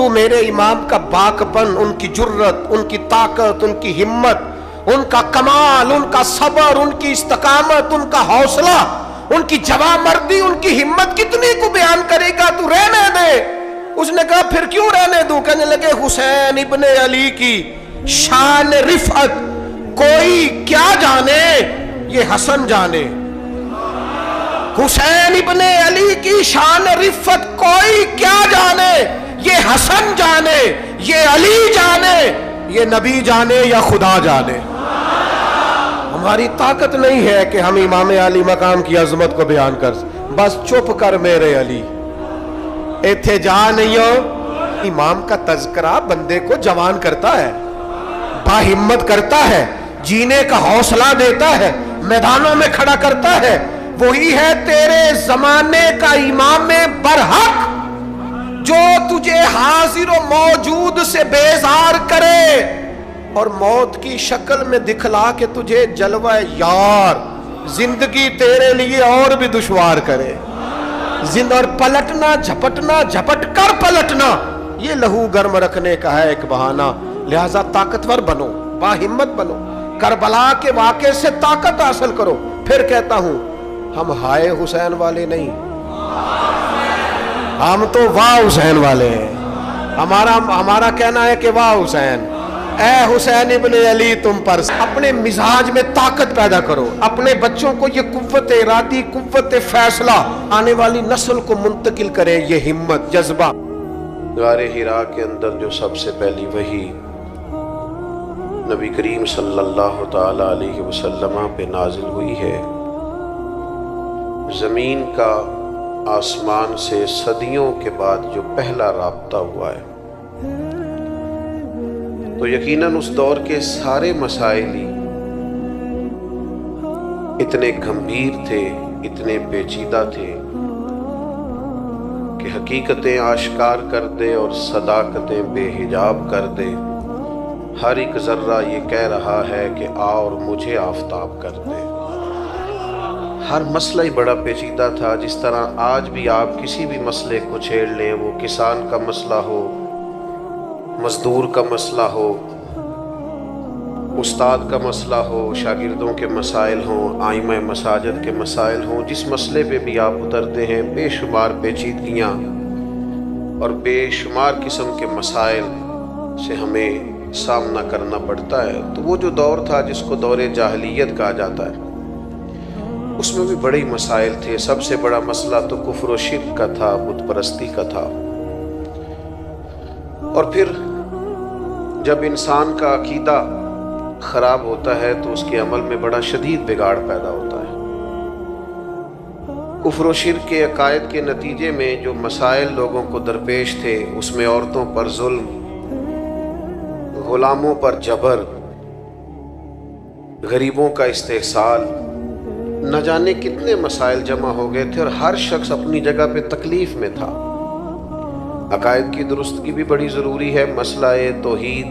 تو میرے امام کا باکپن، ان کی جرت، ان کی طاقت، ان کی ہمت، ان کا کمال، ان کا صبر، ان کی استقامت، ان کا حوصلہ، ان کی جوامردی، ان کی ہمت کتنی کو بیان کرے گا، تو رہنے دے۔ اس نے کہا پھر کیوں رہنے دوں؟ کہنے لگے حسین ابن علی کی شان رفعت کوئی کیا جانے، یہ حسن جانے۔ حسین ابن علی کی شان رفعت کوئی کیا جانے، یہ حسن جانے، یہ علی جانے، یہ نبی جانے یا خدا جانے۔ ہماری طاقت نہیں ہے کہ ہم امام علی مقام کی عظمت کو بیان کر سکیں۔ بس چپ کر میرے علی، ایتھے جا نہیں ہو۔ امام کا تذکرہ بندے کو جوان کرتا ہے، باہمت کرتا ہے، جینے کا حوصلہ دیتا ہے، میدانوں میں کھڑا کرتا ہے۔ وہی ہے تیرے زمانے کا امام برحق جو تجھے حاضر و موجود سے بیزار کرے اور موت کی شکل میں دکھلا کے تجھے جلوہ یار زندگی تیرے لیے اور بھی دشوار کرے۔ اور پلٹنا، جھپٹنا، جھپٹ کر پلٹنا، یہ لہو گرم رکھنے کا ہے ایک بہانہ۔ لہذا طاقتور بنو، باہمت بنو، کربلا کے واقعے سے طاقت حاصل کرو۔ پھر کہتا ہوں ہم ہائے حسین والے نہیں، ہم تو واہ حسین والے ہیں۔ ہمارا کہنا ہے کہ واہ حسین، اے حسین ابن علی تم پر۔ اپنے مزاج میں طاقت پیدا کرو، اپنے بچوں کو یہ قوت ارادی، قوت فیصلہ آنے والی نسل کو منتقل کرے، یہ ہمت، جذبہ۔ غار حرا کے اندر جو سب سے پہلی وحی نبی کریم صلی اللہ تعالی علیہ وسلم پہ نازل ہوئی ہے، زمین کا آسمان سے صدیوں کے بعد جو پہلا رابطہ ہوا ہے، تو یقیناً اس دور کے سارے مسائل ہی اتنے گھمبیر تھے، اتنے پیچیدہ تھے کہ حقیقتیں آشکار کر دے اور صداقتیں بے حجاب کر دے۔ ہر ایک ذرہ یہ کہہ رہا ہے کہ آ اور مجھے آفتاب کر دے۔ ہر مسئلہ ہی بڑا پیچیدہ تھا۔ جس طرح آج بھی آپ کسی بھی مسئلے کو چھیڑ لیں، وہ کسان کا مسئلہ ہو، مزدور کا مسئلہ ہو، استاد کا مسئلہ ہو، شاگردوں کے مسائل ہوں، آئمہ مساجد کے مسائل ہوں، جس مسئلے پہ بھی آپ اترتے ہیں بے شمار پیچیدگیاں اور بے شمار قسم کے مسائل سے ہمیں سامنا کرنا پڑتا ہے۔ تو وہ جو دور تھا جس کو دور جاہلیت کہا جاتا ہے، اس میں بھی بڑے مسائل تھے۔ سب سے بڑا مسئلہ تو کفر و شرک کا تھا، بت پرستی کا تھا۔ اور پھر جب انسان کا عقیدہ خراب ہوتا ہے تو اس کے عمل میں بڑا شدید بگاڑ پیدا ہوتا ہے۔ کفر و شرک کے عقائد کے نتیجے میں جو مسائل لوگوں کو درپیش تھے، اس میں عورتوں پر ظلم، غلاموں پر جبر، غریبوں کا استحصال، نہ جانے کتنے مسائل جمع ہو گئے تھے، اور ہر شخص اپنی جگہ پہ تکلیف میں تھا۔ عقائد کی درستگی بھی بڑی ضروری ہے۔ مسئلہ توحید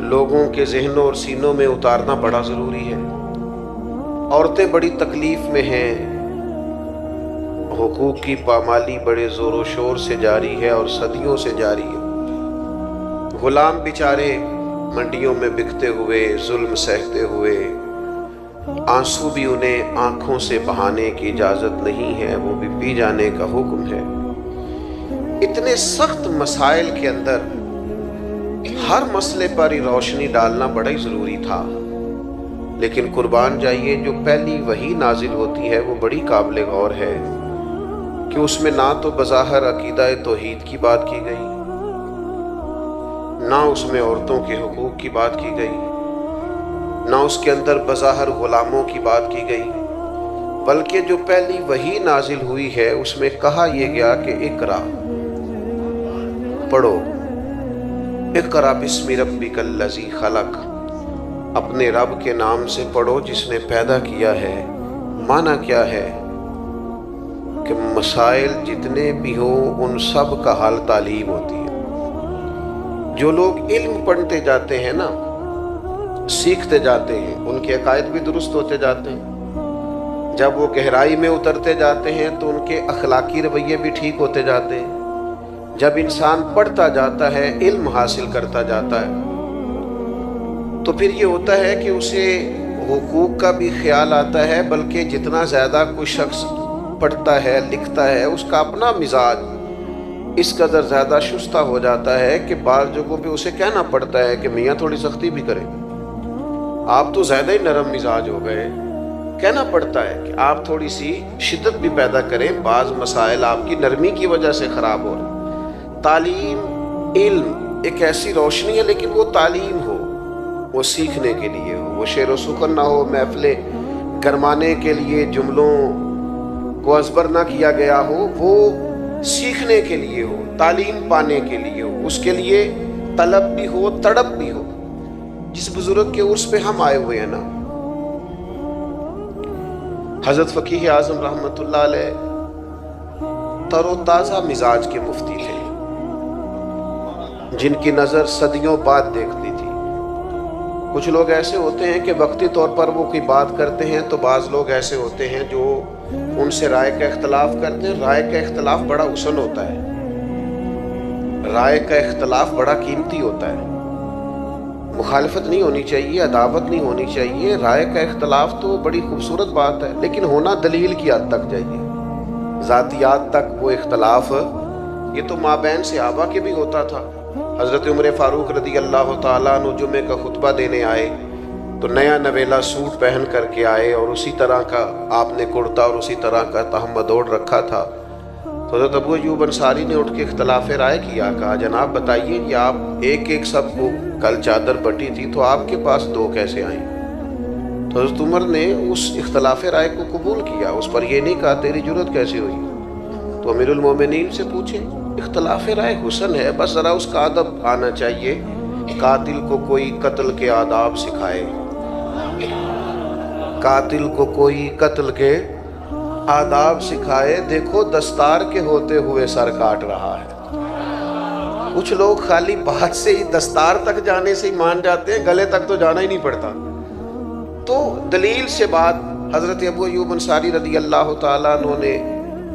لوگوں کے ذہنوں اور سینوں میں اتارنا بڑا ضروری ہے۔ عورتیں بڑی تکلیف میں ہیں، حقوق کی پامالی بڑے زور و شور سے جاری ہے اور صدیوں سے جاری ہے۔ غلام بیچارے منڈیوں میں بکتے ہوئے، ظلم سہتے ہوئے، آنسو بھی انہیں آنکھوں سے بہانے کی اجازت نہیں ہے، وہ بھی پی جانے کا حکم ہے۔ اتنے سخت مسائل کے اندر ہر مسئلے پر ہی روشنی ڈالنا بڑا ہی ضروری تھا۔ لیکن قربان جائیے، جو پہلی وحی نازل ہوتی ہے وہ بڑی قابل غور ہے کہ اس میں نہ تو بظاہر عقیدہ توحید کی بات کی گئی، نہ اس میں عورتوں کے حقوق کی بات کی گئی، نہ اس کے اندر بظاہر غلاموں کی بات کی گئی، بلکہ جو پہلی وحی نازل ہوئی ہے اس میں کہا یہ گیا کہ اقرا، پڑھو، اقرا بسم ربک الذی خلق، اپنے رب کے نام سے پڑھو جس نے پیدا کیا ہے۔ معنی کیا ہے کہ مسائل جتنے بھی ہوں ان سب کا حل تعلیم ہوتی ہے۔ جو لوگ علم پڑھتے جاتے ہیں نا، سیکھتے جاتے ہیں، ان کے عقائد بھی درست ہوتے جاتے ہیں۔ جب وہ گہرائی میں اترتے جاتے ہیں تو ان کے اخلاقی رویے بھی ٹھیک ہوتے جاتے ہیں۔ جب انسان پڑھتا جاتا ہے، علم حاصل کرتا جاتا ہے، تو پھر یہ ہوتا ہے کہ اسے حقوق کا بھی خیال آتا ہے، بلکہ جتنا زیادہ کوئی شخص پڑھتا ہے لکھتا ہے اس کا اپنا مزاج اس قدر زیادہ شستہ ہو جاتا ہے کہ بعض جگہوں پہ اسے کہنا پڑتا ہے کہ میاں تھوڑی سختی بھی کریں، آپ تو زیادہ ہی نرم مزاج ہو گئے، کہنا پڑتا ہے کہ آپ تھوڑی سی شدت بھی پیدا کریں، بعض مسائل آپ کی نرمی کی وجہ سے خراب ہو رہے۔ تعلیم، علم ایک ایسی روشنی ہے، لیکن وہ تعلیم ہو، وہ سیکھنے کے لیے ہو، وہ شعر و سخن نہ ہو، محفلیں گرمانے کے لیے جملوں کو ازبر نہ کیا گیا ہو، وہ سیکھنے کے لیے ہو، تعلیم پانے کے لیے ہو، اس کے لیے طلب بھی ہو، تڑپ بھی ہو۔ جس بزرگ کے عرس پہ ہم آئے ہوئے ہیں نا، حضرت فقیہ اعظم رحمۃ اللہ علیہ تر و تازہ مزاج کے مفتی تھے، جن کی نظر صدیوں بعد دیکھتی تھی۔ کچھ لوگ ایسے ہوتے ہیں کہ وقتی طور پر وہ کوئی بات کرتے ہیں، تو بعض لوگ ایسے ہوتے ہیں جو ان سے رائے کا اختلاف کرتے ہیں۔ رائے کا اختلاف بڑا حسن ہوتا ہے، رائے کا اختلاف بڑا قیمتی ہوتا ہے، مخالفت نہیں ہونی چاہیے، عداوت نہیں ہونی چاہیے۔ رائے کا اختلاف تو بڑی خوبصورت بات ہے، لیکن ہونا دلیل کی حد تک چاہیے، ذاتیات تک وہ اختلاف۔ یہ تو مابین صحابہ کے بھی ہوتا تھا۔ حضرت عمر فاروق رضی اللہ تعالیٰ عنہ جمعے کا خطبہ دینے آئے تو نیا نویلا سوٹ پہن کر کے آئے، اور اسی طرح کا آپ نے کرتا اور اسی طرح کا تہمد اوڑھ رکھا تھا۔ تو حضرت ابو ایوب انصاری نے اٹھ کے اختلاف رائے کیا، کہا جناب بتائیے کہ آپ ایک ایک سب کو کل چادر بٹی تھی تو آپ کے پاس دو کیسے آئیں؟ تو حضرت عمر نے اس اختلاف رائے کو قبول کیا، اس پر یہ نہیں کہا تیری جرت کیسے ہوئی۔ تو امیر المومنین سے پوچھیں، اختلاف رائے حسن ہے، بس ذرا اس کا ادب آنا چاہیے۔ قاتل کو کوئی قتل کے آداب سکھائے، قاتل کو کوئی قتل کے آداب سکھائے، دیکھو دستار کے ہوتے ہوئے سر کاٹ رہا ہے۔ کچھ لوگ خالی بات سے ہی، دستار تک جانے سے ہی مان جاتے ہیں، گلے تک تو جانا ہی نہیں پڑتا۔ تو دلیل سے بات، حضرت ابو ایوب انصاری رضی اللہ تعالیٰ عنہ نے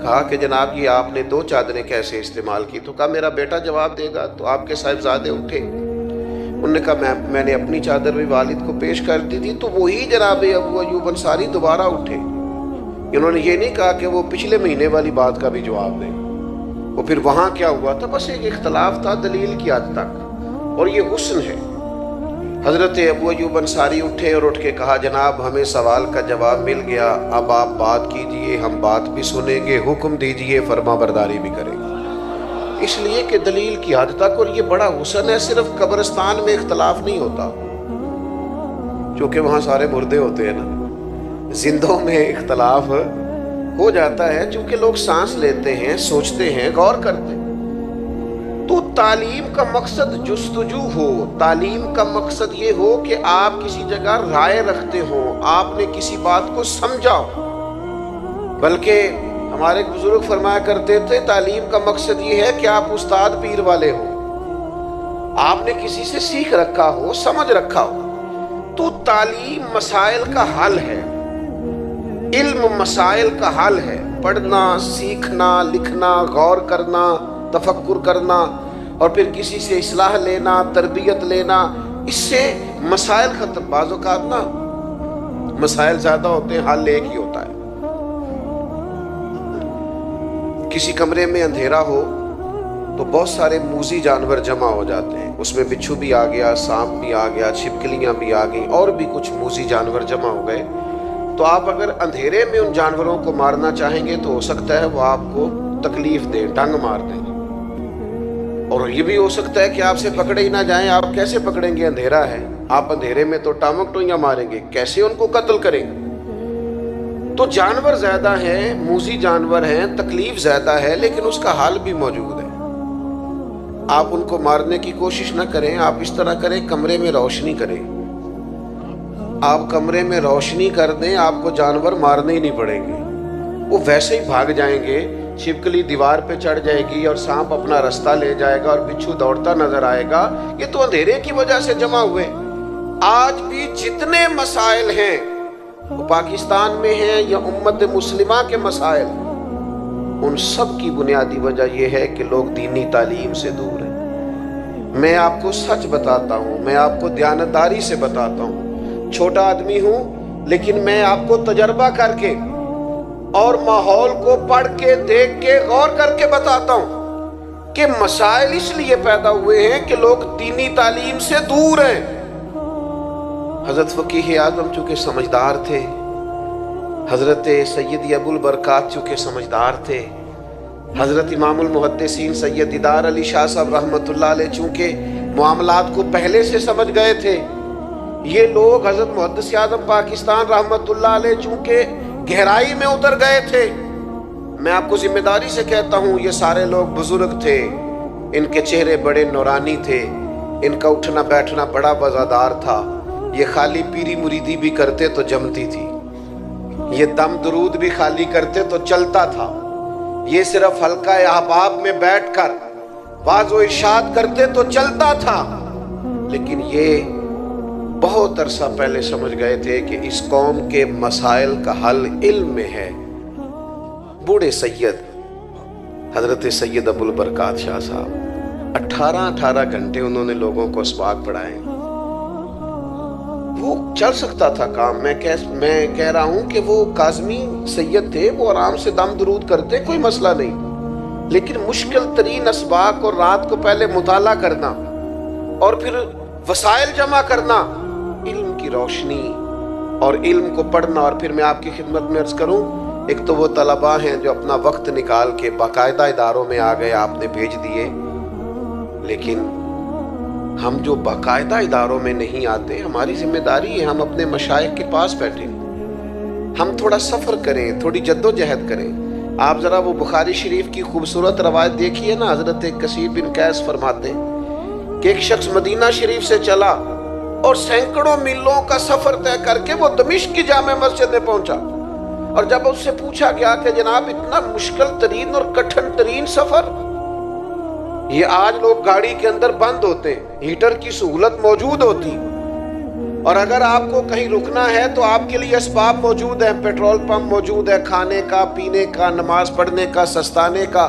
کہا کہ جناب یہ آپ نے دو چادریں کیسے استعمال کی؟ تو کہا میرا بیٹا جواب دے گا۔ تو آپ کے صاحبزادے اٹھے، انہوں نے کہا میں نے اپنی چادر بھی والد کو پیش کر دی تھی۔ تو وہی جناب ابو ایوب انصاری دوبارہ اٹھے، انہوں نے یہ نہیں کہا کہ وہ پچھلے مہینے والی بات کا بھی جواب دیں۔ وہ پھر وہاں کیا ہوا تھا؟ بس ایک اختلاف تھا دلیل کی حد تک، اور یہ حسن ہے۔ حضرت ابو ایوب انصاری اٹھے اور اٹھ کے کہا جناب ہمیں سوال کا جواب مل گیا، اب آپ بات کیجئے، ہم بات بھی سنیں گے، حکم دیجئے، فرما برداری بھی کریں گے۔ اس لیے کہ دلیل کی حد تک، اور یہ بڑا حسن ہے۔ صرف قبرستان میں اختلاف نہیں ہوتا، چونکہ وہاں سارے مردے ہوتے ہیں نا، زندوں میں اختلاف ہو جاتا ہے، چونکہ لوگ سانس لیتے ہیں، سوچتے ہیں، غور کرتے ہیں۔ تو تعلیم کا مقصد جستجو ہو، تعلیم کا مقصد یہ ہو کہ آپ کسی جگہ رائے رکھتے ہو، آپ نے کسی بات کو سمجھا ہو۔ بلکہ ہمارے بزرگ فرمایا کرتے تھے تعلیم کا مقصد یہ ہے کہ آپ استاد پیر والے ہو، آپ نے کسی سے سیکھ رکھا ہو، سمجھ رکھا ہو۔ تو تعلیم مسائل کا حل ہے، علم مسائل کا حل ہے۔ پڑھنا، سیکھنا، لکھنا، غور کرنا، تفکر کرنا، اور پھر کسی سے اصلاح لینا، تربیت لینا، اس سے مسائل ختم۔ بعض اوقات نا مسائل زیادہ ہوتے ہیں، حل ایک ہی ہوتا ہے۔ کسی کمرے میں اندھیرا ہو تو بہت سارے موذی جانور جمع ہو جاتے ہیں، اس میں بچھو بھی آ گیا، سانپ بھی آ گیا، چھپکلیاں بھی آ گئیں، اور بھی کچھ موذی جانور جمع ہو گئے۔ تو آپ اگر اندھیرے میں ان جانوروں کو مارنا چاہیں گے تو ہو سکتا ہے وہ آپ کو تکلیف دیں، ڈنگ مار دیں، اور یہ بھی ہو سکتا ہے کہ آپ سے پکڑے ہی نہ جائیں۔ آپ کیسے پکڑیں گے؟ اندھیرا ہے، آپ اندھیرے میں تو ٹامک ٹوئیاں ماریں گے، کیسے ان کو قتل کریں گے؟ تو جانور زیادہ ہیں، موذی جانور ہیں، تکلیف زیادہ ہے، لیکن اس کا حل بھی موجود ہے۔ آپ ان کو مارنے کی کوشش نہ کریں، آپ اس طرح کریں، کمرے میں روشنی کریں، آپ کمرے میں روشنی کر دیں، آپ کو جانور مارنے ہی نہیں پڑیں گے، وہ ویسے ہی بھاگ جائیں گے۔ چھپکلی دیوار پہ چڑھ جائے گی اور سانپ اپنا رستہ لے جائے گا اور بچھو دوڑتا نظر آئے گا۔ یہ تو اندھیرے کی وجہ سے جمع ہوئے۔ آج بھی جتنے مسائل ہیں وہ پاکستان میں ہیں یا امت مسلمہ کے مسائل، ان سب کی بنیادی وجہ یہ ہے کہ لوگ دینی تعلیم سے دور ہیں۔ میں آپ کو سچ بتاتا ہوں، میں آپ کو دیانتداری سے بتاتا ہوں، چھوٹا آدمی ہوں لیکن میں آپ کو تجربہ کر کے اور ماحول کو پڑھ کے دیکھ کے غور کر کے بتاتا ہوں کہ مسائل اس لیے پیدا ہوئے ہیں کہ لوگ دینی تعلیم سے دور ہیں۔ حضرت فقیہ اعظم چونکہ سمجھدار تھے، حضرت سید ابو البرکات چونکہ سمجھدار تھے، حضرت امام المحدثین سید دیدار علی شاہ صاحب رحمۃ اللہ علیہ چونکہ معاملات کو پہلے سے سمجھ گئے تھے، یہ لوگ حضرت محدث اعظم پاکستان رحمۃ اللہ علیہ چونکہ گہرائی میں اتر گئے تھے۔ میں آپ کو ذمہ داری سے کہتا ہوں یہ سارے لوگ بزرگ تھے، ان کے چہرے بڑے نورانی تھے، ان کا اٹھنا بیٹھنا بڑا وزادار تھا، یہ خالی پیری مریدی بھی کرتے تو جمتی تھی، یہ دم درود بھی خالی کرتے تو چلتا تھا، یہ صرف حلقہ احباب میں بیٹھ کر واعظ و ارشاد کرتے تو چلتا تھا، لیکن یہ بہت عرصہ پہلے سمجھ گئے تھے کہ اس قوم کے مسائل کا حل علم میں ہے۔ بوڑھے سید حضرت سید ابو البرکات شاہ صاحب 18 گھنٹے انہوں نے لوگوں کو اسباق پڑھائے، وہ چل سکتا تھا کام۔ میں کہہ رہا ہوں کہ وہ کاظمی سید تھے، وہ آرام سے دم درود کرتے، کوئی مسئلہ نہیں، لیکن مشکل ترین اسباق اور رات کو پہلے مطالعہ کرنا اور پھر وسائل جمع کرنا، علم کی روشنی اور علم کو پڑھنا۔ اور پھر میں آپ کی خدمت میں عرض کروں، ایک تو وہ طلباء ہیں جو اپنا وقت نکال کے باقاعدہ اداروں میں آ گئے، آپ نے بھیج دیے، لیکن ہم جو باقاعدہ اداروں میں نہیں آتے، ہماری ذمہ داری ہے ہم اپنے مشائخ کے پاس بیٹھیں، ہم تھوڑا سفر کریں، تھوڑی جد و جہد کریں۔ آپ ذرا وہ بخاری شریف کی خوبصورت روایت دیکھیے نا، حضرت کثیر بن قیس فرماتے ہیں کہ ایک شخص مدینہ شریف سے چلا اور سینکڑوں میلوں کا سفر طے کر کے وہ دمشق کی جامع مسجد میں پہنچا، اور جب اس سے پوچھا گیا کہ جناب اتنا مشکل ترین اور کٹھن ترین سفر، یہ آج لوگ گاڑی کے اندر بند ہوتے، ہیٹر کی سہولت موجود ہوتی، اور اگر آپ کو کہیں رکنا ہے تو آپ کے لیے اسباب موجود ہیں، پیٹرول پمپ موجود ہے، کھانے کا، پینے کا، نماز پڑھنے کا، سستانے کا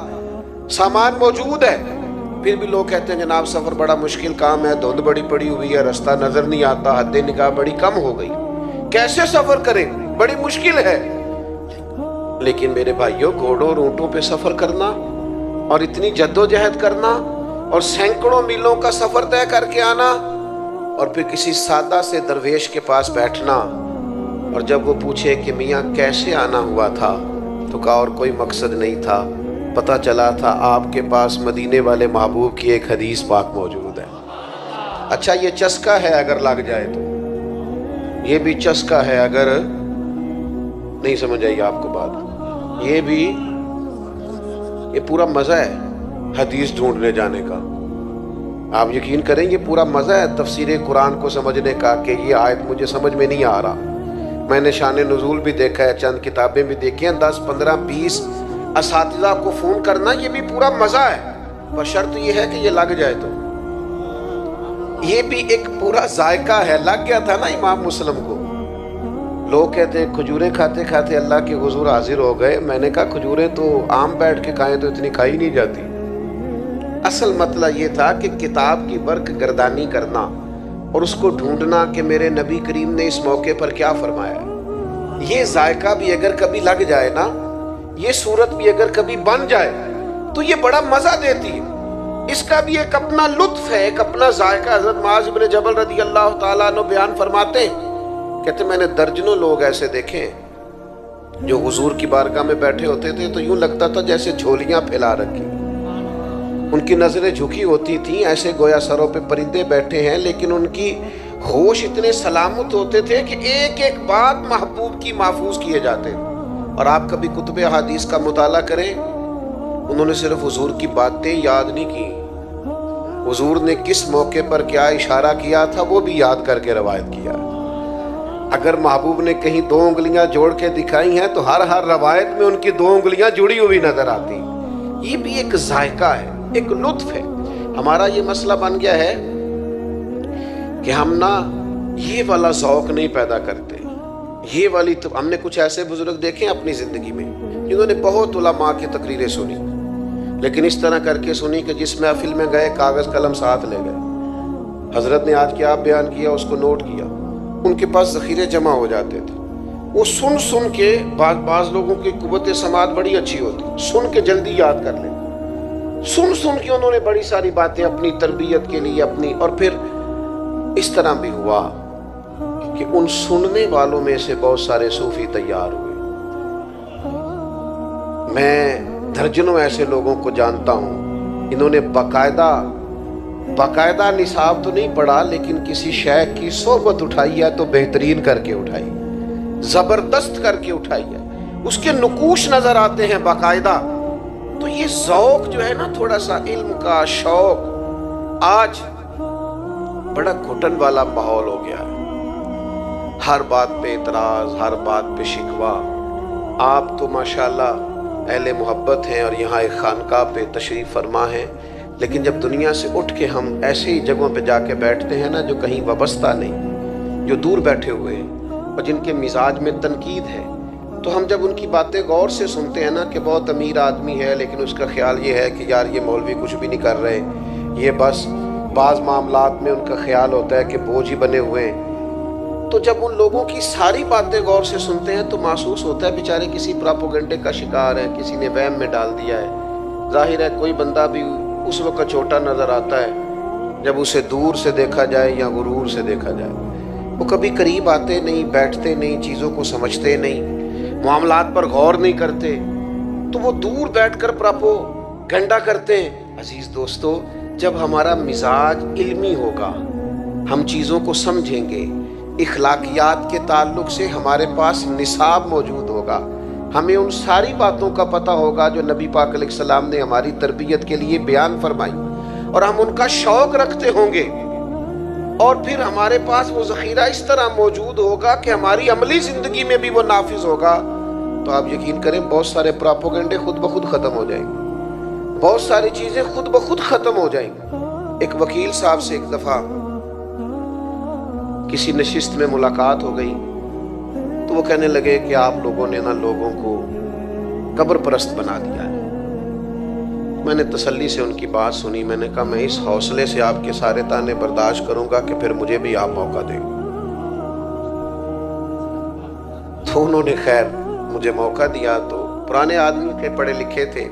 سامان موجود ہے، پھر بھی لوگ کہتے ہیں جناب سفر بڑا مشکل کام ہے، دھند بڑی پڑی ہوئی ہے، رستہ نظر نہیں آتا، حد نگاہ بڑی کم ہو گئی، کیسے سفر کریں، بڑی مشکل ہے۔ لیکن میرے بھائیوں، گھوڑوں اور اونٹوں پہ سفر کرنا اور اتنی جد و جہد کرنا اور سینکڑوں میلوں کا سفر طے کر کے آنا، اور پھر کسی سادہ سے درویش کے پاس بیٹھنا، اور جب وہ پوچھے کہ میاں کیسے آنا ہوا تھا، تو کہا اور کوئی مقصد نہیں تھا، پتہ چلا تھا آپ کے پاس مدینے والے محبوب کی ایک حدیث پاک موجود ہے۔ اچھا یہ چسکا ہے اگر لگ جائے تو، یہ بھی چسکا ہے اگر نہیں سمجھ آئی آپ کو بات، یہ پورا مزہ ہے حدیث ڈھونڈنے جانے کا۔ آپ یقین کریں یہ پورا مزہ ہے تفسیر قرآن کو سمجھنے کا کہ یہ آیت مجھے سمجھ میں نہیں آ رہا، میں نے شان نزول بھی دیکھا ہے، چند کتابیں بھی دیکھی ہیں، 10 15 20 اساتذہ کو فون کرنا، یہ بھی پورا مزہ ہے، پر شرط یہ ہے کہ یہ لگ جائے تو۔ یہ بھی ایک پورا ذائقہ ہے، لگ گیا تھا نا امام مسلم کو۔ لوگ کہتے ہیں کھجوریں کھاتے کھاتے اللہ کے حضور حاضر ہو گئے، میں نے کہا کھجوریں تو عام بیٹھ کے کھائیں تو اتنی کھائی نہیں جاتی۔ اصل مسئلہ یہ تھا کہ کتاب کی برق گردانی کرنا اور اس کو ڈھونڈنا کہ میرے نبی کریم نے اس موقع پر کیا فرمایا۔ یہ ذائقہ بھی اگر کبھی لگ جائے نا، یہ صورت بھی اگر کبھی بن جائے تو یہ بڑا مزہ دیتی ہے، اس کا بھی ایک اپنا لطف ہے، ایک اپنا ذائقہ۔ حضرت معاذ بن جبل رضی اللہ تعالیٰ عنہ بیان فرماتے ہیں، کہتے میں نے درجنوں لوگ ایسے دیکھے جو حضور کی بارگاہ میں بیٹھے ہوتے تھے تو یوں لگتا تھا جیسے جھولیاں پھیلا رکھی، ان کی نظریں جھکی ہوتی تھیں، ایسے گویا سروں پہ پرندے بیٹھے ہیں، لیکن ان کی ہوش اتنے سلامت ہوتے تھے کہ ایک ایک بات محبوب کی محفوظ کیے جاتے۔ اور آپ کبھی کتب احادیث کا مطالعہ کریں، انہوں نے صرف حضور کی باتیں یاد نہیں کی، حضور نے کس موقع پر کیا اشارہ کیا تھا وہ بھی یاد کر کے روایت کیا۔ اگر محبوب نے کہیں 2 انگلیاں جوڑ کے دکھائی ہیں تو ہر روایت میں ان کی 2 انگلیاں جڑی ہوئی نظر آتی۔ یہ بھی ایک ذائقہ ہے، ایک لطف ہے۔ ہمارا یہ مسئلہ بن گیا ہے کہ ہم نا یہ والا ذوق نہیں پیدا کرتے، یہ والی تو ہم نے کچھ ایسے بزرگ دیکھے اپنی زندگی میں جنہوں نے بہت علماء کی تقریریں سنی، لیکن اس طرح کر کے سنی کہ جس محفل میں گئے کاغذ قلم ساتھ لے گئے، حضرت نے آج کیا بیان کیا اس کو نوٹ کیا، ان کے پاس ذخیرے جمع ہو جاتے تھے۔ وہ سن کے بعض لوگوں کی قوت سماعت بڑی اچھی ہوتی، سن کے جلدی یاد کر لیں، سن کے انہوں نے بڑی ساری باتیں اپنی تربیت کے لیے اپنی، اور پھر اس طرح بھی ہوا کہ ان سننے والوں میں سے بہت سارے صوفی تیار ہوئے۔ میں درجنوں ایسے لوگوں کو جانتا ہوں انہوں نے باقاعدہ نصاب تو نہیں پڑھا، لیکن کسی شیخ کی صحبت اٹھائی ہے تو بہترین کر کے اٹھائی، زبردست کر کے اٹھائی ہے، اس کے نقوش نظر آتے ہیں باقاعدہ۔ تو یہ ذوق جو ہے نا، تھوڑا سا علم کا شوق، آج بڑا گھٹن والا ماحول ہو گیا ہے، ہر بات پہ اعتراض، ہر بات پہ شکوہ۔ آپ تو ماشاءاللہ اہل محبت ہیں اور یہاں ایک خانقاہ پہ تشریف فرما ہیں، لیکن جب دنیا سے اٹھ کے ہم ایسے ہی جگہوں پہ جا کے بیٹھتے ہیں نا جو کہیں وابستہ نہیں، جو دور بیٹھے ہوئے ہیں اور جن کے مزاج میں تنقید ہے، تو ہم جب ان کی باتیں غور سے سنتے ہیں نا کہ بہت امیر آدمی ہے لیکن اس کا خیال یہ ہے کہ یار یہ مولوی کچھ بھی نہیں کر رہے، یہ بس بعض معاملات میں ان کا خیال ہوتا ہے کہ بوجھ ہی بنے ہوئے ہیں، تو جب ان لوگوں کی ساری باتیں غور سے سنتے ہیں تو محسوس ہوتا ہے بیچارے کسی پراپوگنڈے کا شکار ہیں، کسی نے وہم میں ڈال دیا ہے۔ ظاہر ہے کوئی بندہ بھی اس وقت چھوٹا نظر آتا ہے جب اسے دور سے دیکھا جائے یا غرور سے دیکھا جائے، وہ کبھی قریب آتے نہیں، بیٹھتے نہیں، چیزوں کو سمجھتے نہیں، معاملات پر غور نہیں کرتے، تو وہ دور بیٹھ کر پراپوگنڈا کرتے ہیں۔ عزیز دوستو، جب ہمارا مزاج علمی ہوگا، ہم چیزوں کو سمجھیں گے، اخلاقیات کے تعلق سے ہمارے پاس نصاب موجود ہوگا، ہمیں ان ساری باتوں کا پتہ ہوگا جو نبی پاک علیہ السلام نے ہماری تربیت کے لیے بیان فرمائی، اور ہم ان کا شوق رکھتے ہوں گے، اور پھر ہمارے پاس وہ ذخیرہ اس طرح موجود ہوگا کہ ہماری عملی زندگی میں بھی وہ نافذ ہوگا، تو آپ یقین کریں بہت سارے پراپوگنڈے خود بخود ختم ہو جائیں گے، بہت ساری چیزیں خود بخود ختم ہو جائیں گی۔ ایک وکیل صاحب سے ایک دفعہ کسی نشست میں ملاقات ہو گئی، تو وہ کہنے لگے کہ آپ لوگوں نے نا لوگوں کو قبر پرست بنا دیا ہے۔ میں نے تسلی سے ان کی بات سنی، میں نے کہا میں اس حوصلے سے آپ کے سارے طعنے برداشت کروں گا کہ پھر مجھے بھی آپ موقع دیں گے۔ تو انہوں نے خیر مجھے موقع دیا، تو پرانے آدمی کے پڑھے لکھے تھے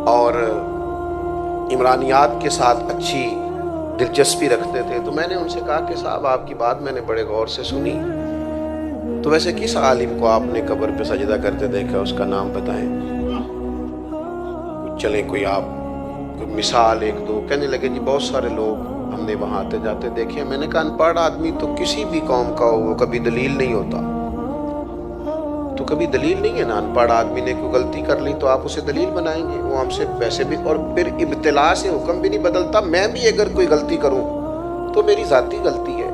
اور عمرانیات کے ساتھ اچھی دلچسپی رکھتے تھے، تو میں نے ان سے کہا کہ صاحب آپ کی بات میں نے بڑے غور سے سنی، تو ویسے کس عالم کو آپ نے قبر پہ سجدہ کرتے دیکھا، اس کا نام بتائیں، چلیں کوئی آپ کوئی مثال ایک دو۔ کہنے لگے جی بہت سارے لوگ ہم نے وہاں آتے جاتے دیکھے۔ میں نے کہا ان پڑھ آدمی تو کسی بھی قوم کا ہو وہ کبھی دلیل نہیں ہوتا، تو کبھی دلیل نہیں ہے نا، ان پڑھ آدمی نے کوئی غلطی کر لی تو آپ اسے دلیل بنائیں گے، وہ ہم سے ویسے بھی، اور پھر ابتلا سے حکم بھی نہیں بدلتا۔ میں بھی اگر کوئی غلطی کروں تو میری ذاتی غلطی ہے،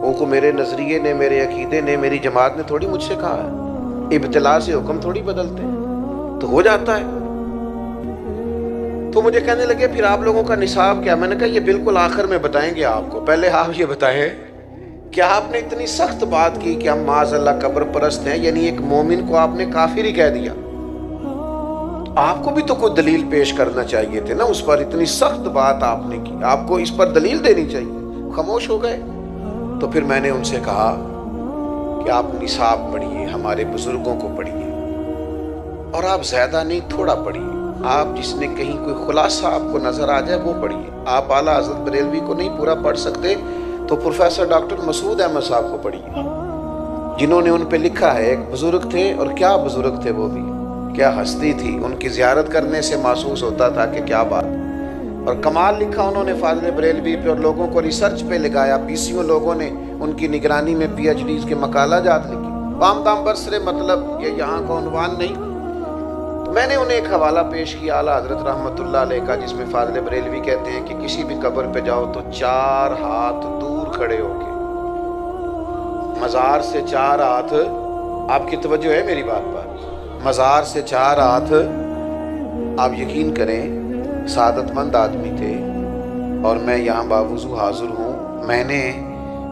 وہ کو میرے نظریے نے، میرے عقیدے نے، میری جماعت نے تھوڑی مجھ سے کہا ہے، ابتلا سے حکم تھوڑی بدلتے ہیں، تو ہو جاتا ہے۔ تو مجھے کہنے لگے پھر آپ لوگوں کا نصاب کیا؟ میں نے کہا یہ بالکل آخر میں بتائیں گے آپ کو، پہلے آپ یہ بتائیں کہ آپ نے اتنی سخت بات کی کہ ہم معاذ اللہ قبر پرست ہیں، یعنی ایک مومن کو آپ نے کافر ہی کہہ دیا، آپ کو بھی تو کوئی دلیل پیش کرنا چاہیے تھے نا، اس پر اتنی سخت بات آپ نے کی، آپ کو اس پر دلیل دینی چاہیے، خاموش ہو گئے۔ تو پھر میں نے ان سے کہا کہ آپ نصاب پڑھیے، ہمارے بزرگوں کو پڑھیے، اور آپ زیادہ نہیں تھوڑا پڑھیے، آپ جس نے کہیں کوئی خلاصہ آپ کو نظر آ جائے وہ پڑھیے۔ آپ اعلیٰ حضرت بریلوی کو نہیں پورا پڑھ سکتے تو پروفیسر ڈاکٹر مسعود احمد صاحب کو پڑھیے، جنہوں نے ان پہ لکھا ہے۔ ایک بزرگ تھے، اور کیا بزرگ تھے، وہ بھی کیا ہستی تھی، ان کی زیارت کرنے سے محسوس ہوتا تھا کہ کیا بات، اور کمال لکھا انہوں نے فاضل بریلوی پہ، اور لوگوں کو ریسرچ پہ لگایا، 20 لوگوں نے ان کی نگرانی میں پی ایچ ڈیز کے مقالہ جات لکھی، بام دام برسرے، مطلب یہ یہاں کا عنوان نہیں۔ تو میں نے انہیں ایک حوالہ پیش کیا اعلیٰ حضرت رحمۃ اللہ علیہ کا، جس میں فاضل بریلوی کہتے ہیں کہ کسی بھی قبر پہ جاؤ تو 4 ہاتھ دور کھڑے ہو کے، مزار سے 4 ہاتھ، آپ کی توجہ ہے میری بات پر، مزار سے 4 ہاتھ، آپ یقین کریں سعادت مند آدمی تھے، اور میں یہاں باوضو حاضر ہوں، میں نے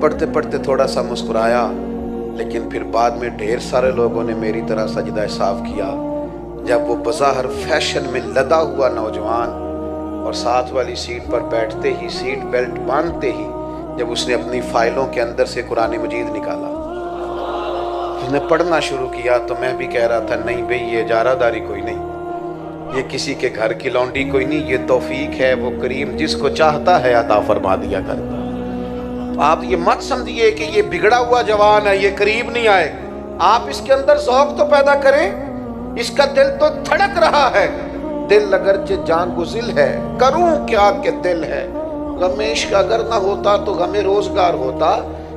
پڑھتے پڑھتے تھوڑا سا مسکرایا، لیکن پھر بعد میں ڈھیر سارے لوگوں نے میری طرح سجدہ صاف کیا جب وہ بظاہر فیشن میں لدا ہوا نوجوان اور ساتھ والی سیٹ پر بیٹھتے ہی، سیٹ بیلٹ باندھتے ہی، جب اس نے اپنی فائلوں کے اندر سے قرآن مجید نکالا، اس نے پڑھنا شروع کیا، تو میں بھی کہہ رہا تھا نہیں بھئی یہ اجارہ داری کوئی نہیں، یہ کسی کے گھر کی لونڈی کوئی نہیں، یہ توفیق ہے، وہ کریم جس کو چاہتا ہے عطا فرما دیا کرتا۔ آپ یہ مت سمجھیے کہ یہ بگڑا ہوا جوان ہے، یہ قریب نہیں آئے، آپ اس کے اندر ذوق تو پیدا کریں، اس کا دل تو دھڑک رہا ہے، دل اگرچہ جان گزل ہے، کروں کیا کہ دل ہے، غم عشق اگر نہ ہوتا تو غم روزگار ہوتا،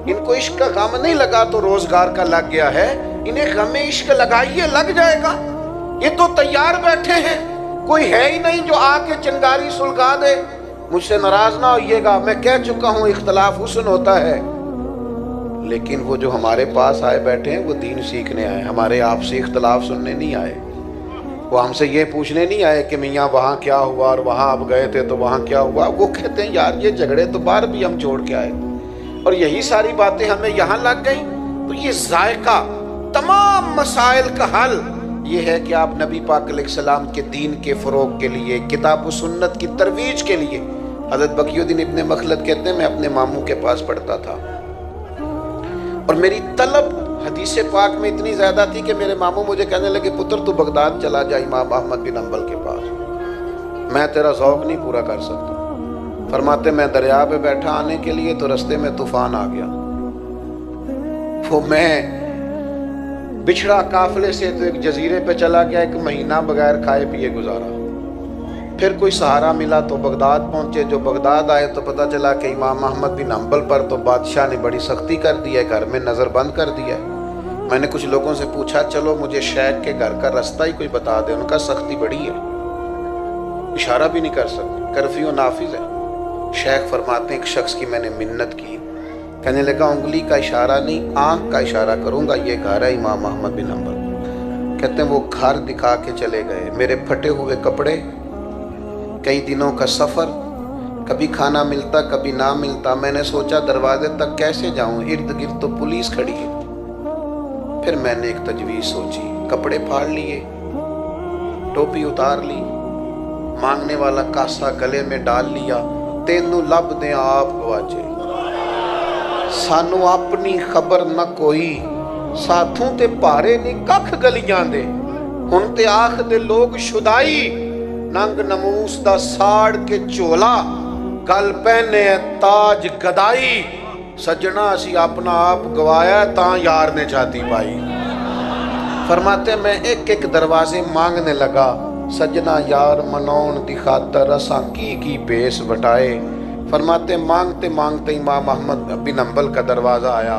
ان کو عشق کا غم نہیں لگا تو روزگار کا لگ گیا ہے، انہیں غم عشق لگائیے لگ جائے گا، یہ تو تیار بیٹھے ہیں، کوئی ہے ہی نہیں جو آ کے چنگاری سلگا دے۔ مجھ سے ناراض نہ ہوئیے گا، میں کہہ چکا ہوں اختلاف حسن ہوتا ہے، لیکن وہ جو ہمارے پاس آئے بیٹھے ہیں وہ دین سیکھنے آئے، ہمارے آپ سے اختلاف سننے نہیں آئے، وہ ہم سے یہ پوچھنے نہیں آئے کہ میاں وہاں کیا ہوا اور وہاں آپ گئے تھے تو وہاں کیا ہوا، وہ کہتے ہیں یار یہ جھگڑے تو باہر بھی ہم چھوڑ کے آئے اور یہی ساری باتیں ہمیں یہاں لگ گئیں۔ تو یہ ذائقہ تمام مسائل کا حل یہ ہے کہ آپ نبی پاک علیہ السلام کے دین کے فروغ کے لیے، کتاب و سنت کی ترویج کے لیے، حضرت بقی الدین ابن مخلد کہتے ہیں میں اپنے ماموں کے پاس پڑھتا تھا اور میری طلب حدیث پاک میں اتنی زیادہ تھی کہ میرے ماموں مجھے کہنے لگے پتر تو بغداد چلا جا امام احمد بن حنبل کے پاس، میں تیرا ذوق نہیں پورا کر سکتا۔ فرماتے میں دریا پہ بیٹھا آنے کے لیے تو رستے میں طوفان آ گیا، وہ میں بچھڑا قافلے سے تو ایک جزیرے پہ چلا گیا، ایک مہینہ بغیر کھائے پیے گزارا، پھر کوئی سہارا ملا تو بغداد پہنچے، جو بغداد آئے تو پتہ چلا کہ امام احمد بن حنبل پر تو بادشاہ نے بڑی سختی کر دی ہے، گھر میں نظر بند کر دیا ہے۔ میں نے کچھ لوگوں سے پوچھا چلو مجھے شیخ کے گھر کا رستہ ہی کوئی بتا دے، ان کا سختی بڑی ہے، اشارہ بھی نہیں کر سکتے، کرفیو نافذ ہے۔ شیخ فرماتے ہیں ایک شخص کی میں نے منت کی، کہنے لگا انگلی کا اشارہ نہیں آنکھ کا اشارہ کروں گا، یہ گھر ہے امام احمد بن حنبل۔ کہتے ہیں وہ گھر دکھا کے چلے گئے، میرے پھٹے ہوئے کپڑے، کئی دنوں کا سفر، کبھی کھانا ملتا کبھی نہ ملتا، میں نے سوچا دروازے تک کیسے جاؤں، ارد گرد تو پولیس کھڑی ہے۔ پھر میں نے ایک تجویز سوچی، کپڑے پھاڑ لیے، ٹوپی اتار لی، مانگنے والا کاسا گلے میں ڈال لیا، تینوں لب دیں آپ گواچے، سانو اپنی خبر نہ کوئی، ساتھوں تے پارے نہیں ککھ گلیاں دے، ہن تے آخ دے لوگ شدائی، ننگ نموس دا ساڑ کے چولا، گل پہنے تاج گدائی، سجنا اسی اپنا آپ گوایا تاں یار نے چھاتی پائی۔ فرماتے میں ایک ایک دروازے مانگنے لگا، سجنا یار منون دی خاطر اساں کی پیس بٹائے۔ فرماتے مانگتے مانگتے امام احمد بن حنبل کا دروازہ آیا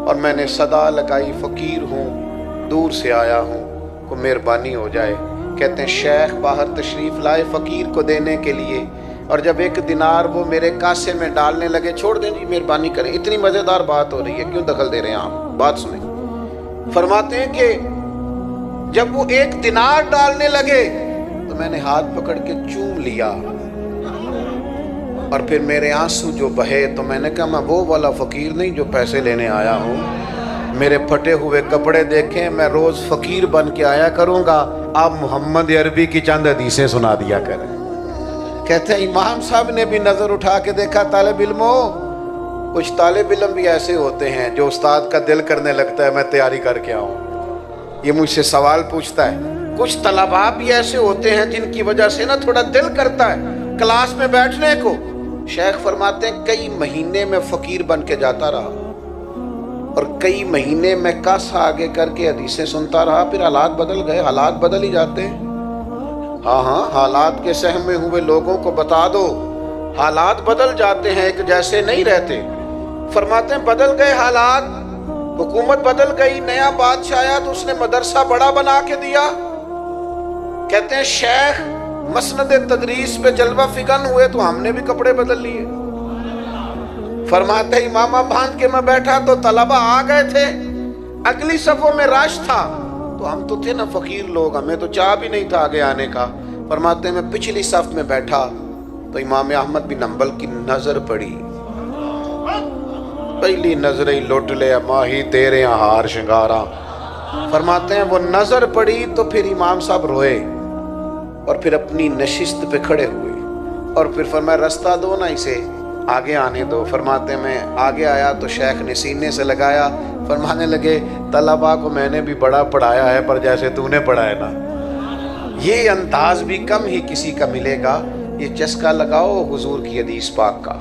اور میں نے صدا لگائی فقیر ہوں، دور سے آیا ہوں، کو مہربانی ہو جائے۔ کہتے ہیں شیخ باہر تشریف لائے فقیر کو دینے کے لیے، اور جب ایک دینار وہ میرے کاسے میں ڈالنے لگے، چھوڑ دیں جی مہربانی کریں، اتنی مزیدار بات ہو رہی ہے کیوں دخل دے رہے ہیں آپ، بات سنیں۔ فرماتے ہیں کہ جب وہ ایک دینار ڈالنے لگے تو میں نے ہاتھ پکڑ کے چوم لیا اور پھر میرے آنسو جو بہے تو میں نے کہا میں وہ والا فقیر نہیں جو پیسے لینے آیا ہوں، میرے پھٹے ہوئے کپڑے دیکھیں، میں روز فقیر بن کے آیا کروں گا، آپ محمد عربی کی چند حدیثیں سنا دیا کریں۔ کہتے ہیں امام صاحب نے بھی نظر اٹھا کے دیکھا، طالب علموں، کچھ طالب علم بھی ایسے ہوتے ہیں جو استاد کا دل کرنے لگتا ہے میں تیاری کر کے آؤں، یہ مجھ سے سوال پوچھتا ہے۔ کچھ طلباء بھی ایسے ہوتے ہیں جن کی وجہ سے نا تھوڑا دل کرتا ہے کلاس میں بیٹھنے کو۔ شیخ فرماتے ہیں کئی مہینے میں فقیر بن کے جاتا رہا اور کئی مہینے میں کاسا آگے کر کے حدیثیں سنتا رہا، پھر حالات بدل گئے، حالات بدل ہی جاتے ہیں۔ ہاں حالات کے سہم میں ہوئے لوگوں کو بتا دو، حالات بدل جاتے ہیں، ایک جیسے نہیں رہتے۔ فرماتے ہیں بدل گئے حالات، حکومت بدل گئی، نیا بادشاہ آیا تو اس نے مدرسہ بڑا بنا کے دیا۔ کہتے ہیں شیخ مسند تدریس پہ جلوہ فکن ہوئے تو ہم نے بھی کپڑے بدل لیے۔ فرماتے ہیں امامہ باندھ کے میں بیٹھا تو طلبہ آ گئے تھے، اگلی صفوں میں رش تھا تو ہم تو تھے نا فقیر لوگ، ہمیں تو چاہ بھی نہیں تھا آگے آنے کا۔ فرماتے ہیں میں پچھلی صف میں بیٹھا تو امام احمد بن حنبل کی نظر پڑی، پہلی نظر ہی لٹ لیا ماہی تیرے ہار شنگارا. فرماتے ہیں وہ نظر پڑی تو پھر امام صاحب روئے اور پھر اپنی نشست پہ کھڑے ہوئے اور پھر فرمایا رستہ دو نا اسے آگے آنے دو. فرماتے ہیں میں آگے آیا تو شیخ نے سینے سے لگایا. فرمانے لگے طلباء کو میں نے بھی بڑا پڑھایا ہے پر جیسے تو نے پڑھایا نا. یہ انداز بھی کم ہی کسی کا ملے گا. یہ چسکا لگاؤ حضور کی حدیث پاک کا,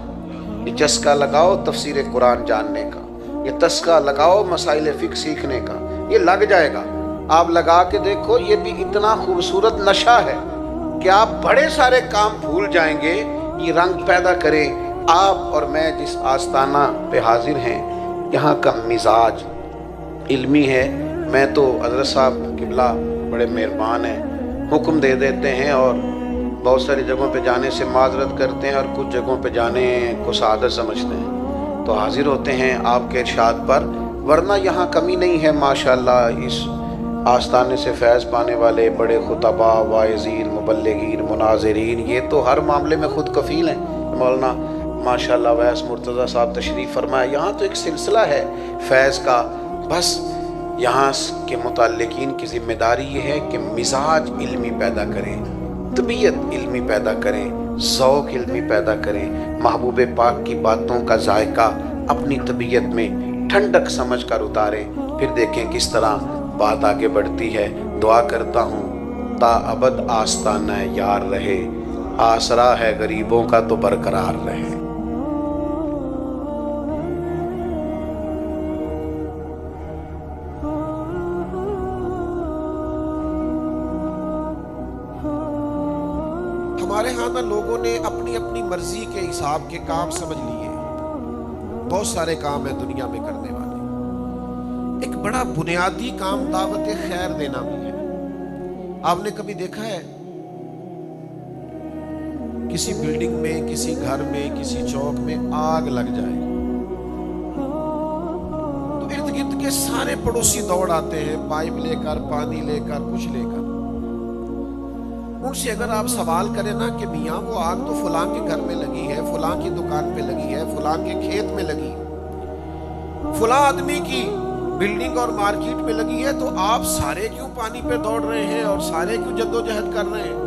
یہ چسکا لگاؤ تفسیر قرآن جاننے کا, یہ چسکا لگاؤ مسائل فقہ سیکھنے کا, یہ لگ جائے گا. آپ لگا کے دیکھو, یہ بھی اتنا خوبصورت نشہ ہے کہ آپ بڑے سارے کام بھول جائیں گے. یہ رنگ پیدا کرے. آپ اور میں جس آستانہ پہ حاضر ہیں یہاں کا مزاج علمی ہے. میں تو حضرت صاحب قبلہ بڑے مہربان ہیں, حکم دے دیتے ہیں اور بہت ساری جگہوں پہ جانے سے معذرت کرتے ہیں اور کچھ جگہوں پہ جانے کو سعادت سمجھتے ہیں تو حاضر ہوتے ہیں آپ کے ارشاد پر. ورنہ یہاں کمی نہیں ہے ماشاءاللہ. اس آستانے سے فیض پانے والے بڑے خطباء, واعظین, مبلغین, مناظرین یہ تو ہر معاملے میں خود کفیل ہیں. مولانا ماشاءاللہ ویس مرتضیٰ صاحب تشریف فرمایا. یہاں تو ایک سلسلہ ہے فیض کا. بس یہاں کے متعلقین کی ذمہ داری یہ ہے کہ مزاج علمی پیدا کریں, طبیعت علمی پیدا کریں, ذوق علمی پیدا کریں, محبوب پاک کی باتوں کا ذائقہ اپنی طبیعت میں ٹھنڈک سمجھ کر اتاریں. پھر دیکھیں کس طرح بات آگے بڑھتی ہے. دعا کرتا ہوں تا ابد آستانہ یار رہے, آسرا ہے غریبوں کا تو برقرار رہے. ہمارے ہاں نا لوگوں نے اپنی اپنی مرضی کے حساب کے کام سمجھ لیے. بہت سارے کام ہیں دنیا میں کرنے والے. ایک بڑا بنیادی کام دعوت خیر دینا بھی ہے. آپ نے کبھی دیکھا ہے کسی بلڈنگ میں, کسی گھر میں, کسی چوک میں آگ لگ جائے تو ارد گرد کے سارے پڑوسی دوڑ آتے ہیں پائپ لے کر, پانی لے کر, کچھ لے کر. ان سے اگر آپ سوال کریں نا کہ میاں وہ آگ تو فلاں کے گھر میں لگی ہے, فلاں کی دکان پہ لگی ہے, فلاں کے کھیت میں لگی, فلاں آدمی کی بلڈنگ اور مارکیٹ میں لگی ہے, تو آپ سارے کیوں پانی پہ دوڑ رہے ہیں اور سارے کیوں جدوجہد کر رہے ہیں؟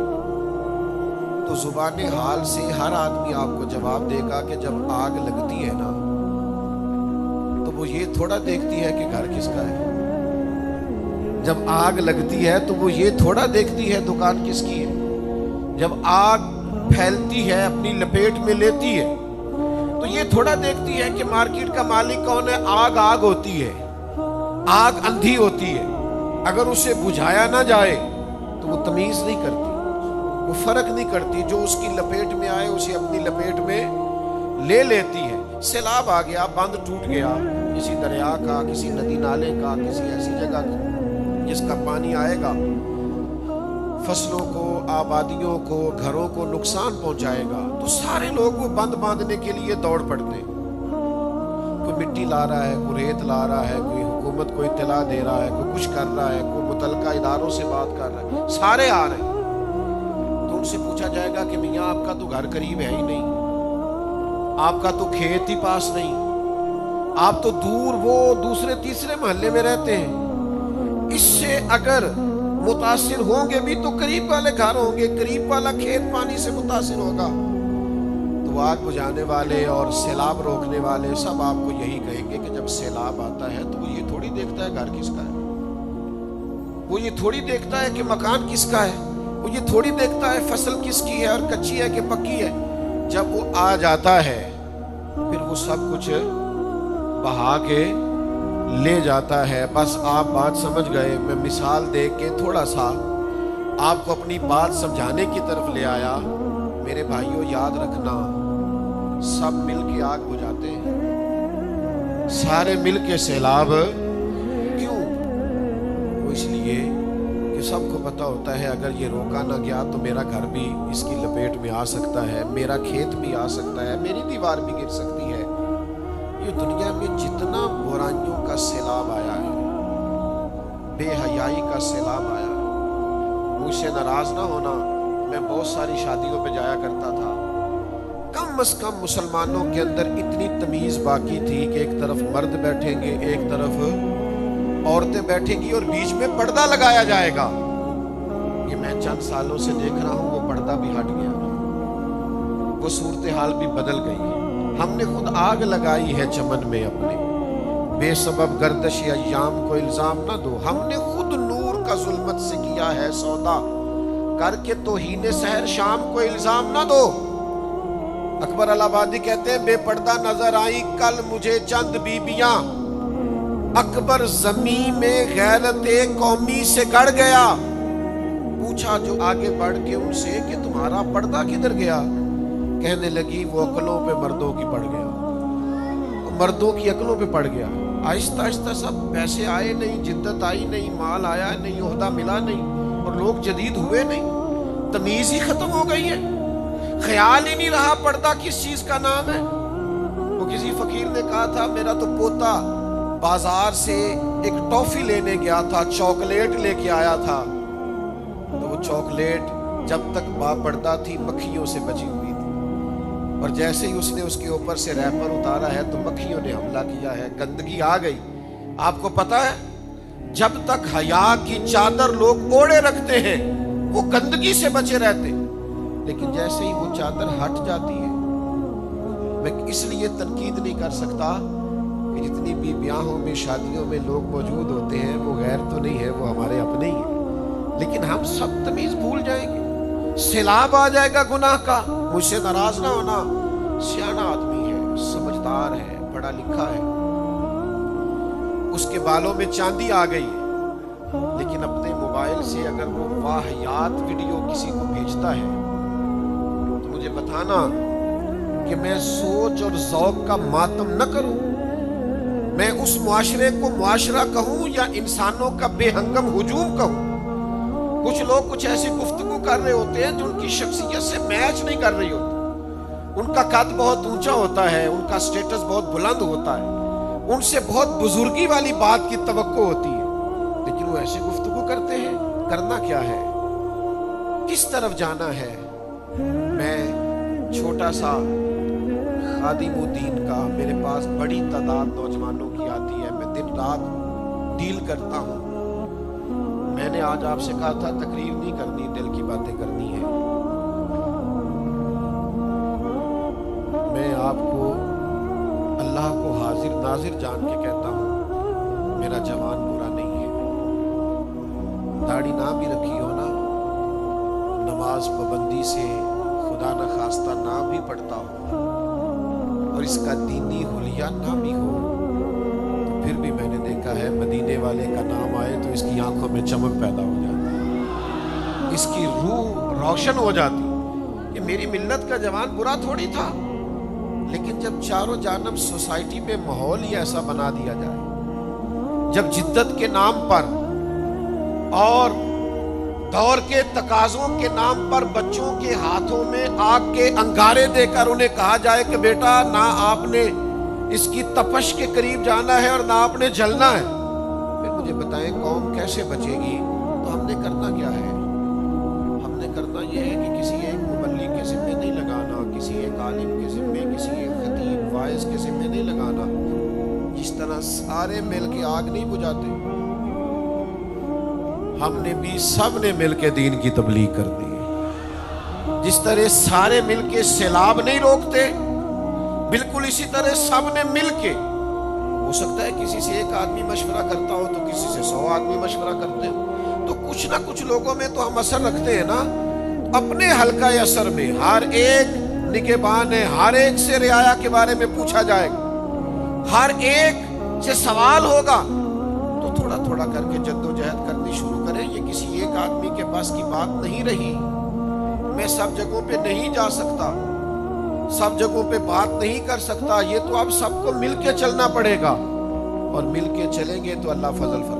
تو زبان حال سے ہر آدمی آپ کو جواب دے گا کہ جب آگ لگتی ہے نا تو وہ یہ تھوڑا دیکھتی ہے کہ گھر کس کا ہے. جب آگ لگتی ہے تو وہ یہ تھوڑا دیکھتی ہے دکان کس کی ہے. جب آگ پھیلتی ہے, اپنی لپیٹ میں لیتی ہے, تو یہ تھوڑا دیکھتی ہے کہ مارکیٹ کا مالک کون ہے. آگ آگ ہوتی ہے, آگ اندھی ہوتی ہے. اگر اسے بجھایا نہ جائے تو وہ تمیز نہیں کرتی, وہ فرق نہیں کرتی. جو اس کی لپیٹ میں آئے اسے اپنی لپیٹ میں لے لیتی ہے. سیلاب آ گیا, بند ٹوٹ گیا, کسی دریا کا, کسی ندی نالے کا, کسی ایسی جگہ کا جس کا پانی آئے گا فصلوں کو, آبادیوں کو, گھروں کو نقصان پہنچائے گا, تو سارے لوگ وہ بند باندھنے کے لیے دوڑ پڑتے ہیں. کوئی مٹی لا رہا ہے, کوئی ریت لا رہا ہے, کوئی حکومت کو اطلاع دے رہا ہے, کوئی کچھ کر رہا ہے, کوئی متعلقہ اداروں سے بات کر رہا ہے, سارے آ رہے ہیں. تو ان سے پوچھا جائے گا کہ میاں آپ کا تو گھر قریب ہے ہی نہیں, آپ کا تو کھیت ہی پاس نہیں, آپ تو دور وہ دوسرے تیسرے محلے میں رہتے ہیں. اس سے اگر متاثر ہوں گے بھی تو قریب والے گھر ہوں گے, قریب والا کھیت پانی سے متاثر ہوگا. تو آگ بجھانے والے اور سیلاب روکنے والے سب آپ کو یہی کہیں گے کہ جب سیلاب آتا ہے تو وہ یہ تھوڑی دیکھتا ہے گھر کس کا ہے, وہ یہ تھوڑی دیکھتا ہے کہ مکان کس کا ہے, وہ یہ تھوڑی دیکھتا ہے فصل کس کی ہے اور کچی ہے کہ پکی ہے. جب وہ آ جاتا ہے پھر وہ سب کچھ بہا کے لے جاتا ہے. بس آپ بات سمجھ گئے. میں مثال دے کے تھوڑا سا آپ کو اپنی بات سمجھانے کی طرف لے آیا. میرے بھائیوں یاد رکھنا, سب مل کے آگ بجھاتے ہیں, سارے مل کے سیلاب کیوں؟ وہ اس لیے کہ سب کو پتہ ہوتا ہے اگر یہ روکا نہ گیا تو میرا گھر بھی اس کی لپیٹ میں آ سکتا ہے, میرا کھیت بھی آ سکتا ہے, میری دیوار بھی گر سکتی ہے. یہ دنیا میں جتنا برائیوں کا سیلاب آیا ہے, بے حیائی کا سیلاب آیا ہے, مجھ سے ناراض نہ ہونا, میں بہت ساری شادیوں پہ جایا کرتا تھا, کم از کم مسلمانوں کے اندر اتنی تمیز باقی تھی کہ ایک طرف مرد بیٹھیں گے، ایک طرف عورتیں بیٹھیں گی اور بیچ میں پردہ لگایا جائے گا۔ یہ میں چند سالوں سے دیکھ رہا ہوں، وہ پردہ بھی ہٹ گیا، وہ صورتحال بھی بدل گئی۔ ہم نے خود آگ لگائی ہے چمن میں اپنے، بے سبب گردش ایام کو الزام نہ دو۔ ہم نے خود نور کا ظلمت سے کیا ہے سودا، کر کے توہین سحر شام کو الزام نہ دو۔ اکبر الہ آبادی کہتے ہیں بے پردہ نظر آئی کل مجھے چند بیبیاں، اکبر زمین میں غیرت قومی سے گڑ گیا۔ پوچھا جو آگے بڑھ کے ان سے کہ تمہارا پردہ کدھر گیا؟ کہنے لگی وہ عقلوں پہ مردوں کی پڑ گیا، مردوں کی عقلوں پہ پڑ گیا۔ آہستہ آہستہ سب پیسے آئے نہیں، جدت آئی نہیں، مال آیا نہیں، عہدہ ملا نہیں، اور لوگ جدید ہوئے نہیں، تمیز ہی ختم ہو گئی ہے، خیال ہی نہیں رہا پردہ کس چیز کا نام ہے۔ وہ کسی فقیر نے کہا تھا میرا تو پوتا بازار سے ایک ٹافی لینے گیا تھا، چاکلیٹ لے کے آیا تھا، تو وہ چاکلیٹ جب تک با پردہ تھی مکھیوں سے بچی ہوئی تھی، اور جیسے ہی اس نے اس کے اوپر سے ریپر اتارا ہے تو مکھیوں نے حملہ کیا ہے، گندگی آ گئی۔ آپ کو پتا ہے جب تک حیا کی چادر لوگ اوڑے رکھتے ہیں وہ گندگی سے بچے رہتے، لیکن جیسے ہی وہ چادر ہٹ جاتی ہے، میں اس لیے تنقید نہیں کر سکتا کہ جتنی بھی بیاہوں میں شادیوں میں لوگ موجود ہوتے ہیں وہ غیر تو نہیں ہے، وہ ہمارے اپنے ہی ہیں، لیکن ہم سب تمیز بھول جائیں گے، سیلاب آ جائے گا گناہ کا۔ مجھ سے ناراض نہ ہونا، سیانا آدمی ہے، سمجھدار ہے، پڑھا لکھا ہے، اس کے بالوں میں چاندی آ گئی ہے، لیکن اپنے موبائل سے اگر وہ واہیات ویڈیو کسی کو بھیجتا ہے تو مجھے بتانا کہ میں سوچ اور ذوق کا ماتم نہ کروں، میں اس معاشرے کو معاشرہ کہوں یا انسانوں کا بے ہنگم ہجوم کہوں۔ کچھ لوگ کچھ ایسی گفتگو کر رہے ہوتے ہیں جو ان کی شخصیت سے میچ نہیں کر رہی ہوتی، ان کا قد بہت اونچا ہوتا ہے، ان کا سٹیٹس بہت بلند ہوتا ہے، ان سے بہت بزرگی والی بات کی توقع ہوتی ہے، لیکن وہ ایسی گفتگو کرتے ہیں۔ کرنا کیا ہے، کس طرف جانا ہے؟ میں چھوٹا سا خادم الدین کا، میرے پاس بڑی تعداد نوجوانوں کی آتی ہے، میں دن رات ڈیل کرتا ہوں۔ میں نے آج آپ سے کہا تھا تقریر نہیں کرنی، دل کی باتیں کرنی ہے۔ میں آپ کو اللہ کو حاضر ناظر جان کے کہتا ہوں میرا جوان برا نہیں ہے، داڑھی نہ بھی رکھی ہو نا، نماز پابندی سے خدا نہ خواستہ نہ بھی پڑھتا ہو، اور اس کا دینی حلیہ نہ بھی ہو، تو پھر بھی میں نے دیکھا ہے مدینے والے کا نام آئے تو اس کی آنکھوں میں چمک پیدا ہو جاتی، اس کی روح روشن ہو جاتی کہ میری ملت کا جوان برا تھوڑی تھا۔ لیکن جب چاروں جانب سوسائٹی میں ماحول ہی ایسا بنا دیا جائے، جب جدت کے نام پر اور دور کے تقاضوں کے نام پر بچوں کے ہاتھوں میں آگ کے انگارے دے کر انہیں کہا جائے کہ بیٹا نہ آپ نے اس کی تپش کے قریب جانا ہے اور نہ آپ نے جلنا ہے، پھر مجھے بتائیں قوم کیسے بچے گی؟ تو ہم نے کرنا کیا ہے؟ ہم نے کرنا یہ ہے کہ کسی ایک مبلغ کے ذمے نہیں لگانا، کسی ایک عالم کے ذمے، کسی ایک خطیب واعظ کے ذمے نہیں لگانا۔ جس طرح سارے مل کے آگ نہیں بجھاتے، ہم نے بھی سب نے مل کے دین کی تبلیغ کر دی۔ جس طرح سارے مل کے سیلاب نہیں روکتے، بالکل اسی طرح سب نے مل کے، ہو سکتا ہے کسی سے ایک آدمی مشورہ کرتا ہو تو کسی سے 100 آدمی مشورہ کرتے ہو، تو کچھ نہ کچھ لوگوں میں تو ہم اثر رکھتے ہیں نا۔ اپنے حلقہ اثر میں ہر ایک نگہبان ہے، ہر ایک سے رعایا کے بارے میں پوچھا جائے گا، ہر ایک سے سوال ہوگا، تو تھوڑا تھوڑا کر کے جد و جہد کرنی شروع کریں۔ یہ کسی ایک آدمی کے پاس کی بات نہیں رہی، میں سب جگہوں پہ نہیں جا سکتا، سب جگہوں پہ بات نہیں کر سکتا، یہ تو اب سب کو مل کے چلنا پڑے گا، اور مل کے چلیں گے تو اللہ فضل فرمائے۔